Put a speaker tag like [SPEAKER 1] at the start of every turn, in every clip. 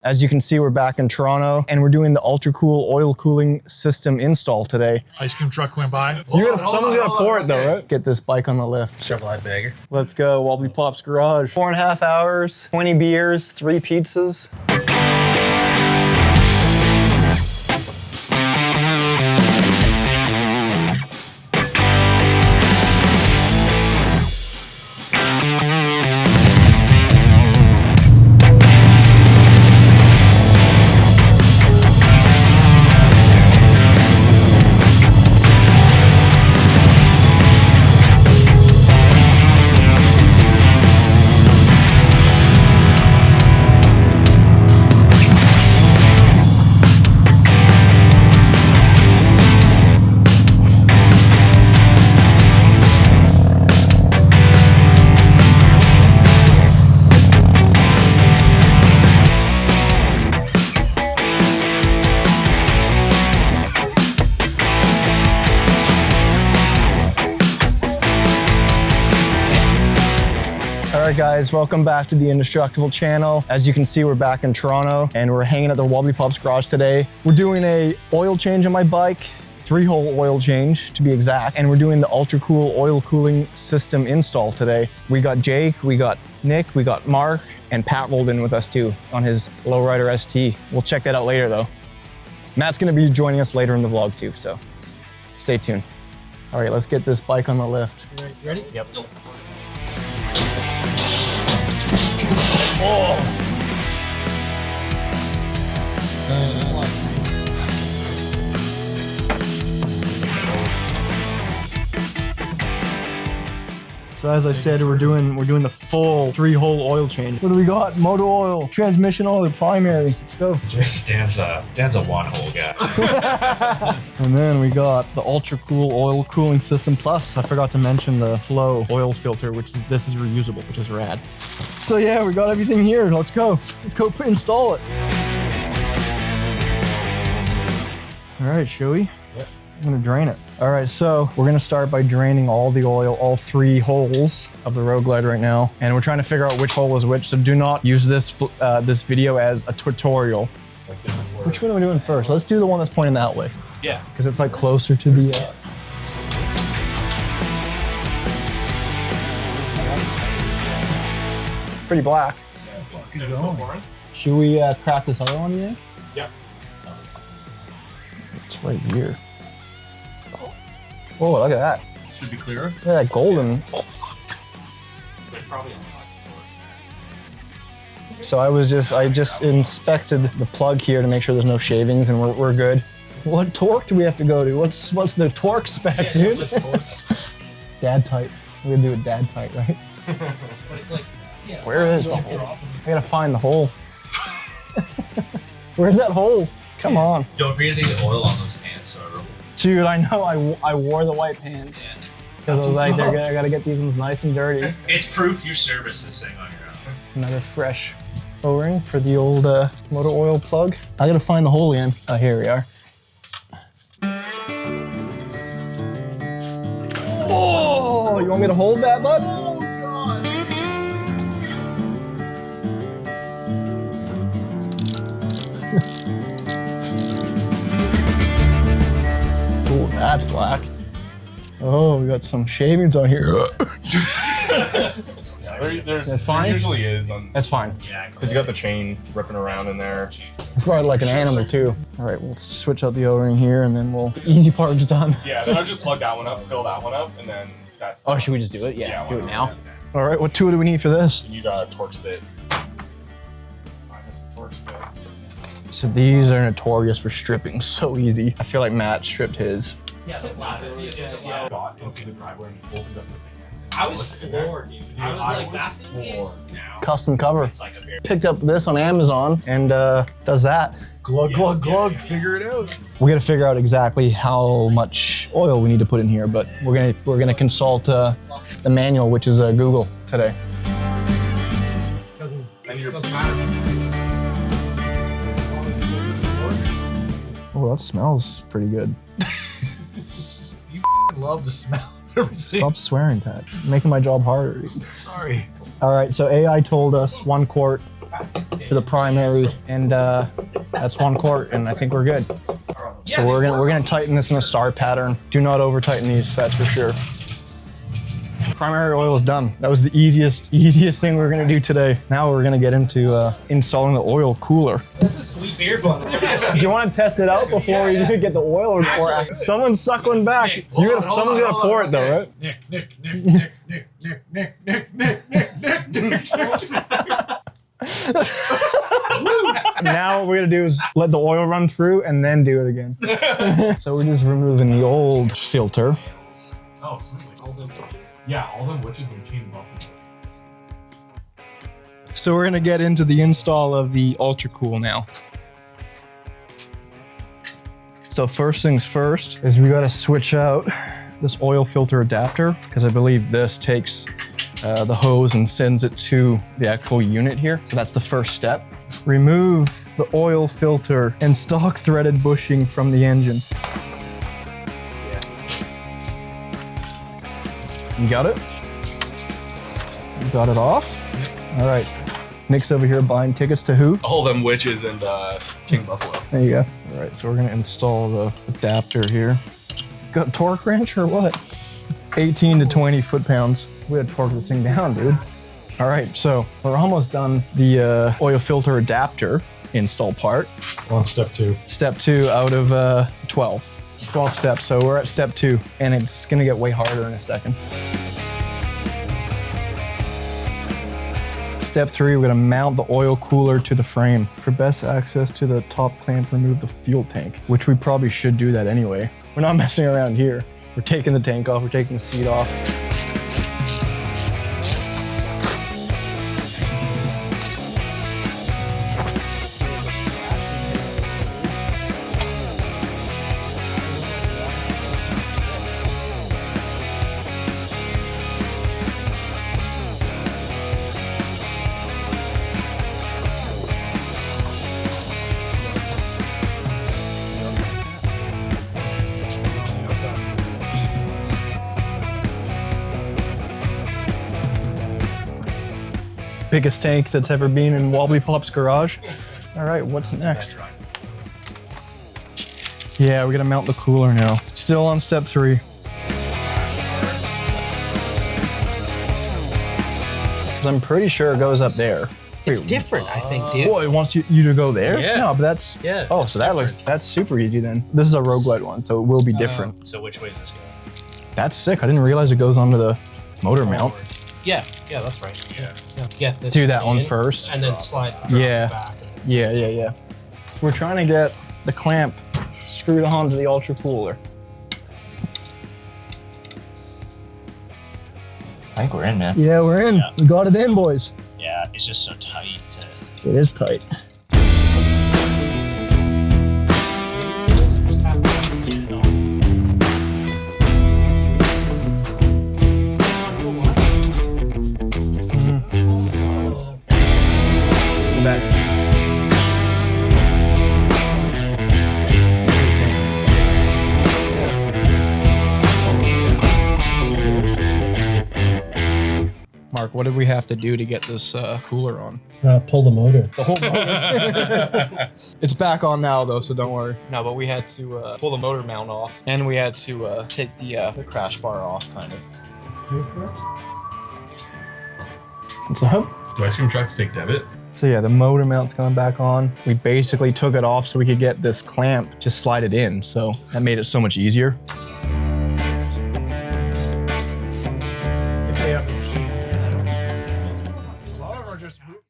[SPEAKER 1] As you can see, we're back in Toronto and we're doing the UltraCool oil cooling system install today.
[SPEAKER 2] Ice cream truck went by.
[SPEAKER 1] Someone's gonna pour it though, right? Get this bike on the lift.
[SPEAKER 3] Chevrolet bagger.
[SPEAKER 1] Let's go, Wobbly Pops Garage. 4.5 hours, 20 beers, 3 pizzas. Alright guys, welcome back to the Indestructible channel. As you can see, we're back in Toronto and we're hanging at the Wobbly Pops Garage today. We're doing a oil change on my bike, 3-hole oil change to be exact, and we're doing the UltraCool oil cooling system install today. We got Jake, we got Nick, we got Mark, and Pat rolled in with us too on his Lowrider ST. We'll check that out later though. Matt's gonna be joining us later in the vlog too, so stay tuned. Alright, let's get this bike on the lift.
[SPEAKER 3] You ready? Yep.
[SPEAKER 1] Oh! So as I said, we're doing the full 3-hole oil change. What do we got? Motor oil, transmission oil, primary. Let's go.
[SPEAKER 3] Dan's a 1-hole guy.
[SPEAKER 1] And then we got the UltraCool oil cooling system. Plus, I forgot to mention the Flow oil filter, this is reusable, which is rad. So yeah, we got everything here. Let's go. Let's go install it. All right, shall we?
[SPEAKER 3] Yep.
[SPEAKER 1] I'm gonna drain it. All right, so we're gonna start by draining all the oil, all 3 holes of the Road Glide right now. And we're trying to figure out which hole is which, so do not use this video as a tutorial. Which one are we doing first? Let's do the one that's pointing that way.
[SPEAKER 3] Yeah.
[SPEAKER 1] Because it's like closer to the... Pretty black. Should we crack this other one, you think?
[SPEAKER 3] Yep.
[SPEAKER 1] It's right here. Oh, look at that.
[SPEAKER 2] Should be clearer.
[SPEAKER 1] Look at that golden. Oh, fuck. So I just inspected the plug here to make sure there's no shavings and we're good. What torque do we have to go to? What's the torque spec, dude? Dad tight. We're gonna do it dad tight, right?
[SPEAKER 3] But it's like, yeah.
[SPEAKER 1] Where is the hole? I gotta find the hole. Where's that hole? Come on.
[SPEAKER 3] Don't forget to get oil on those pants. So
[SPEAKER 1] Dude, I know. I wore the white pants because I was like, I gotta get these ones nice and dirty.
[SPEAKER 3] It's proof you service this thing on your own.
[SPEAKER 1] Another fresh O-ring for the old motor oil plug. I gotta find the hole again. Oh, here we are. Oh, you want me to hold that, bud?
[SPEAKER 3] Oh God.
[SPEAKER 1] Oh, that's black. Oh, we got some shavings on here. That's fine?
[SPEAKER 4] There usually is.
[SPEAKER 1] That's fine.
[SPEAKER 3] Yeah.
[SPEAKER 4] Because you got the chain ripping around in there.
[SPEAKER 1] Probably like an animal too. All right, we'll switch out the O-ring here and then the easy part's done.
[SPEAKER 4] Yeah, then I'll just plug that one up, fill that one up, and then that's...
[SPEAKER 1] Oh, should we just do it? Yeah, do it now.
[SPEAKER 4] Yeah.
[SPEAKER 1] All right, what tool do we need for this?
[SPEAKER 4] You got a torque spit. Minus the torque spit.
[SPEAKER 1] So these are notorious for stripping so easy. I feel like Matt stripped his.
[SPEAKER 3] Yeah, yeah.
[SPEAKER 4] Got into the driveway and opened up the van.
[SPEAKER 3] I was floored, dude. I was like, that thing is now.
[SPEAKER 1] Custom cover.
[SPEAKER 3] It's like a bear.
[SPEAKER 1] Picked up this on Amazon and does that.
[SPEAKER 2] Glug, glug, glug. Figure it out.
[SPEAKER 1] We got to figure out exactly how much oil we need to put in here, but we're gonna consult the manual, which is Google today.
[SPEAKER 2] Doesn't matter.
[SPEAKER 1] Oh, that smells pretty good.
[SPEAKER 2] You love the smell of everything.
[SPEAKER 1] Stop swearing, Pat. Making my job harder.
[SPEAKER 2] Sorry.
[SPEAKER 1] All right, so AI told us 1 quart for the primary, and that's 1 quart, and I think we're good. So we're gonna tighten this in a star pattern. Do not over tighten these, that's for sure. Primary oil is done. That was the easiest thing we were gonna do today. Now we're gonna get into installing the oil cooler.
[SPEAKER 3] This is sweet beer fun.
[SPEAKER 1] Do you want to test it out before you get the oil, or someone's suckling back? Someone's gonna pour it though, right?
[SPEAKER 2] Nick.
[SPEAKER 1] Now what we're gonna do is let the oil run through and then do it again. So we're just removing the old filter.
[SPEAKER 4] Oh, sweet. Yeah, all them witches and King Buffalo.
[SPEAKER 1] So we're gonna get into the install of the UltraCool now. So first things first is we gotta switch out this oil filter adapter, because I believe this takes the hose and sends it to the actual unit here. So that's the first step. Remove the oil filter and stock threaded bushing from the engine. You got it? You got it off? All right. Nick's over here buying tickets to who?
[SPEAKER 5] All them witches and King Buffalo.
[SPEAKER 1] There you go. All right, so we're gonna install the adapter here. Got a torque wrench or what? 18 to 20 foot-pounds. We had to torque this thing down, dude. All right, so we're almost done the oil filter adapter install part.
[SPEAKER 4] On step 2.
[SPEAKER 1] Step 2 out of 12 steps. So we're at step 2, and it's gonna get way harder in a second. Step 3, we're gonna mount the oil cooler to the frame. For best access to the top clamp, remove the fuel tank, which we probably should do that anyway. We're not messing around here. We're taking the tank off, we're taking the seat off. Biggest tank that's ever been in Wobbly Pops Garage. All right, what's next? Yeah, we're gonna mount the cooler now. Still on step 3. Because I'm pretty sure it goes up there.
[SPEAKER 3] It's different, I think, dude.
[SPEAKER 1] Oh, it wants you to go there?
[SPEAKER 3] Yeah.
[SPEAKER 1] No, but that's,
[SPEAKER 3] Yeah,
[SPEAKER 1] oh,
[SPEAKER 3] it's
[SPEAKER 1] so that's super easy then. This is a roguelite one, so it will be different.
[SPEAKER 3] So which way is this going?
[SPEAKER 1] That's sick, I didn't realize it goes onto the motor mount.
[SPEAKER 3] Yeah, this right. Yeah. This
[SPEAKER 1] Do that one
[SPEAKER 3] in,
[SPEAKER 1] first.
[SPEAKER 3] and then slide.
[SPEAKER 1] Yeah.
[SPEAKER 3] Back.
[SPEAKER 1] Yeah. We're trying to get the clamp screwed onto the ultra cooler.
[SPEAKER 6] I think we're in, man.
[SPEAKER 1] Yeah, we're in.
[SPEAKER 6] Yeah.
[SPEAKER 1] We got it in, boys.
[SPEAKER 6] Yeah, it's just so tight.
[SPEAKER 1] It is tight. Back. Mark, what did we have to do to get this cooler on?
[SPEAKER 7] Pull the motor.
[SPEAKER 1] The whole motor. It's back on now though, so don't worry. No, but we had to pull the motor mount off, and we had to take the crash bar off, kind of. What's up?
[SPEAKER 5] Do ice cream trucks take debit?
[SPEAKER 1] So yeah, the motor mount's coming back on. We basically took it off so we could get this clamp, just slide it in. So that made it so much easier.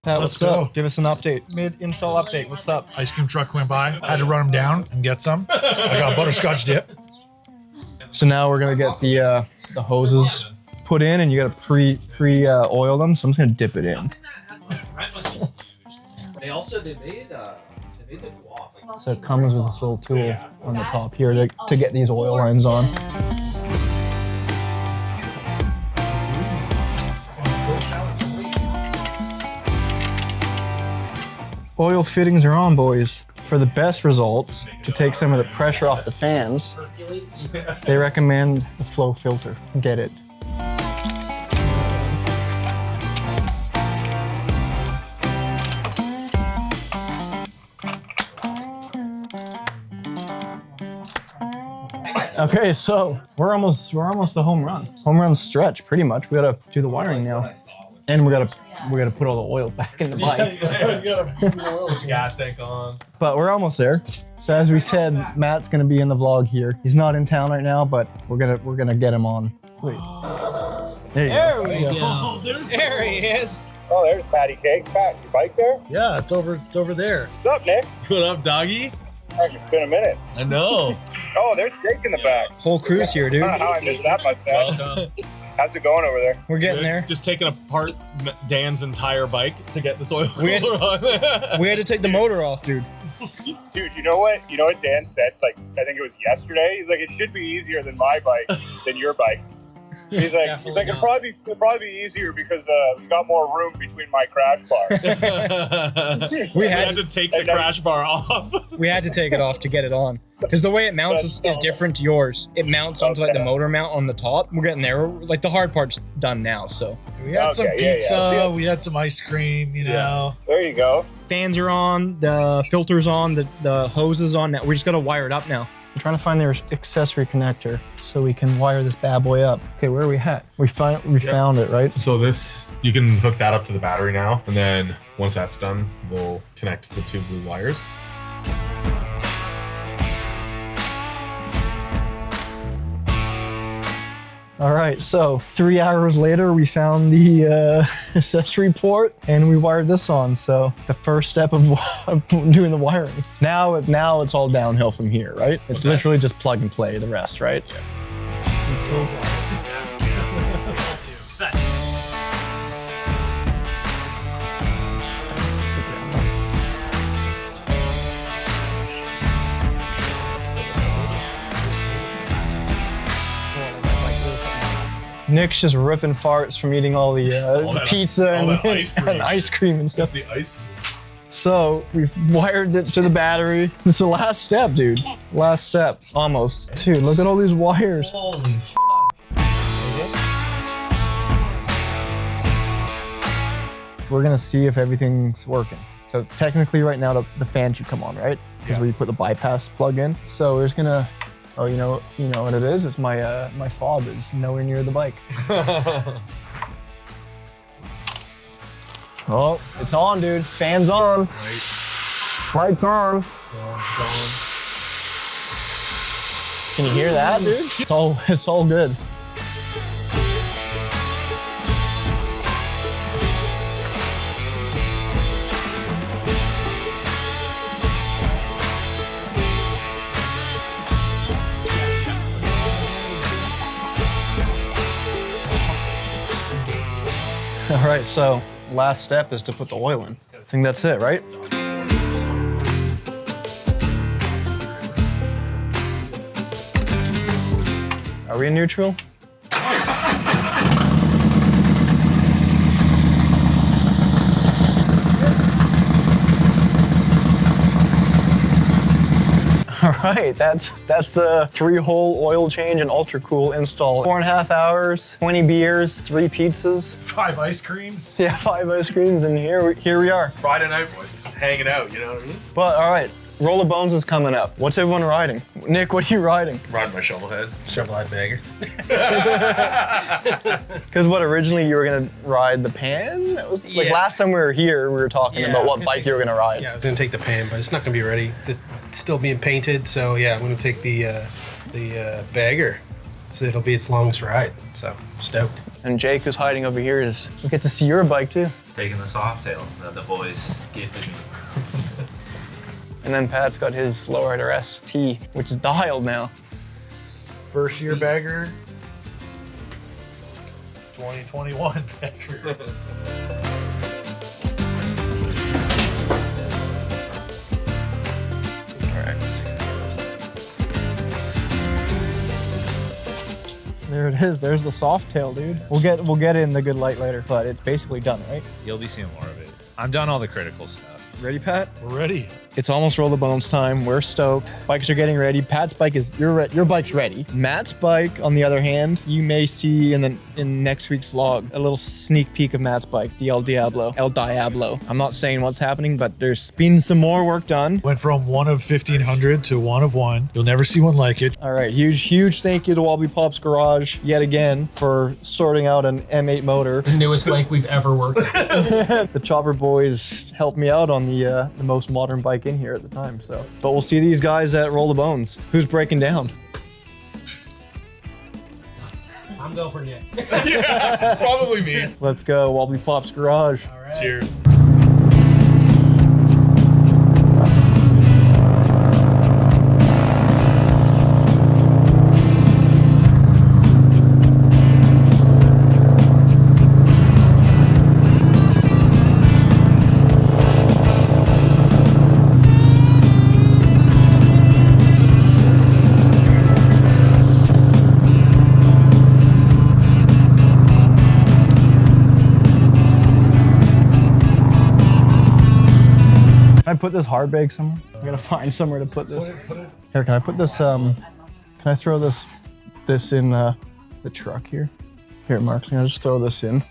[SPEAKER 1] Pat, what's up? Give us an update. Mid-install update, what's up?
[SPEAKER 2] Ice cream truck went by. I had to run them down and get some. I got a butterscotch dip.
[SPEAKER 1] So now we're gonna get the hoses put in, and you gotta pre-oil them. So I'm just gonna dip it in.
[SPEAKER 3] They made the guac.
[SPEAKER 1] So it comes with this little tool on the top here to get these oil lines on. Oil fittings are on, boys. For the best results, to take some of the pressure off the fans, they recommend the flow filter. Get it. Okay, so we're almost a home run. Home run stretch, pretty much. We gotta do the wiring now. And we gotta put all the oil back in the bike.
[SPEAKER 5] Gas tank on.
[SPEAKER 1] But we're almost there. So as we said, Matt's gonna be in the vlog here. He's not in town right now, but we're gonna get him on. Wait. There you go.
[SPEAKER 6] There we go. There he is.
[SPEAKER 7] Oh, there's Patty Cakes. Pat, your bike there?
[SPEAKER 2] Yeah, it's over there.
[SPEAKER 7] What's up, Nick?
[SPEAKER 5] What up, doggy?
[SPEAKER 7] Heck, it's been a minute.
[SPEAKER 5] I know.
[SPEAKER 7] Oh, there's Jake in the back.
[SPEAKER 1] Whole crew's here, dude.
[SPEAKER 7] I don't know how I missed that mustache.
[SPEAKER 5] Welcome.
[SPEAKER 7] How's it going over there?
[SPEAKER 1] We're getting there.
[SPEAKER 5] Just taking apart Dan's entire bike to get this oil
[SPEAKER 1] We had-
[SPEAKER 5] cooler on.
[SPEAKER 1] We had to take the motor off, dude.
[SPEAKER 7] Dude, you know what? You know what Dan said? Like, I think it was yesterday. He's like, it should be easier than my bike, than your bike. He's like, it'll probably be easier because we got more room between my crash bar.
[SPEAKER 5] We had to take the crash bar off.
[SPEAKER 1] We had to take it off to get it on. Because the way it mounts is different to yours. It mounts onto like the motor mount on the top. We're getting there. Like the hard part's done now, so.
[SPEAKER 2] We had some
[SPEAKER 7] Okay, yeah,
[SPEAKER 2] pizza,
[SPEAKER 7] yeah.
[SPEAKER 2] we had some ice cream, you know.
[SPEAKER 7] There you go.
[SPEAKER 1] Fans are on, the filter's on, the hose is on. Now we just gotta wire it up now. I'm trying to find their accessory connector so we can wire this bad boy up. Okay, where are we at? We found it, right?
[SPEAKER 5] So this, you can hook that up to the battery now, and then once that's done, we'll connect the two blue wires.
[SPEAKER 1] All right, so 3 hours later, we found the accessory port and we wired this on. So the first step of doing the wiring. Now it's all downhill from here, right? It's literally just plug and play the rest, right? Nick's just ripping farts from eating all the pizza and ice cream and stuff.
[SPEAKER 5] That's the ice cream.
[SPEAKER 1] So we've wired it to the battery. It's the last step, dude. Last step, almost. Dude, look at all these wires.
[SPEAKER 6] Holy f.
[SPEAKER 1] We're gonna see if everything's working. So technically right now the fan should come on, right? Because where you put the bypass plug in. So we're just gonna, oh, you know what it is? It's my my fob is nowhere near the bike. Oh, it's on, dude. Fan's on. Lights on. Can you hear that, dude? It's all good. All right, so last step is to put the oil in. I think that's it, right? Are we in neutral? All right, that's the 3-hole oil change and UltraCool install. 4.5 hours, 20 beers, 3 pizzas.
[SPEAKER 2] 5 ice creams.
[SPEAKER 1] Yeah, 5 ice creams, and here we are.
[SPEAKER 5] Friday night, boys, just hanging out, you know what I mean?
[SPEAKER 1] But all right, Roll of Bones is coming up. What's everyone riding? Nick, what are you riding?
[SPEAKER 5] Riding my shovelhead.
[SPEAKER 6] Shovelhead bagger.
[SPEAKER 1] Because what, originally you were gonna ride the Pan? It was like last time we were here, we were talking about what bike you were gonna ride.
[SPEAKER 8] Yeah, I was gonna take the Pan, but it's not gonna be ready. It's still being painted, so yeah, I'm gonna take the bagger. So it'll be its longest ride. So stoked.
[SPEAKER 1] And Jake, who's hiding over here, we get to see your bike too.
[SPEAKER 3] Taking the Softail that the boys gifted me.
[SPEAKER 1] And then Pat's got his Lowrider ST, which is dialed now.
[SPEAKER 2] First year bagger. 2021 bagger.
[SPEAKER 1] There it is. There's the Softail, dude. We'll get it in the good light later, but it's basically done, right?
[SPEAKER 6] You'll be seeing more of it. I've done all the critical stuff.
[SPEAKER 1] Ready, Pat?
[SPEAKER 2] We're ready.
[SPEAKER 1] It's almost Roll the Bones time. We're stoked. Bikes are getting ready. Pat's bike is, your bike's ready. Matt's bike, on the other hand, you may see in next week's vlog, a little sneak peek of Matt's bike, the El Diablo. I'm not saying what's happening, but there's been some more work done.
[SPEAKER 2] Went from one of 1,500 to one of one. You'll never see one like it.
[SPEAKER 1] All right, huge thank you to Wobbly Pops Garage yet again for sorting out an M8 motor.
[SPEAKER 6] Newest bike we've ever worked with.
[SPEAKER 1] The Chopper Boys helped me out on the most modern bike in here at the time. So, but we'll see these guys at Roll the Bones. Who's breaking down?
[SPEAKER 6] I'm going for Nick.
[SPEAKER 5] Yeah, probably me.
[SPEAKER 1] Let's go, Wobbly Pops Garage.
[SPEAKER 6] All right.
[SPEAKER 5] Cheers.
[SPEAKER 1] Can I put this hard bag somewhere? I'm gonna find somewhere to put this. Here, can I put this, can I throw this in the truck here? Here, Mark, can I just throw this in?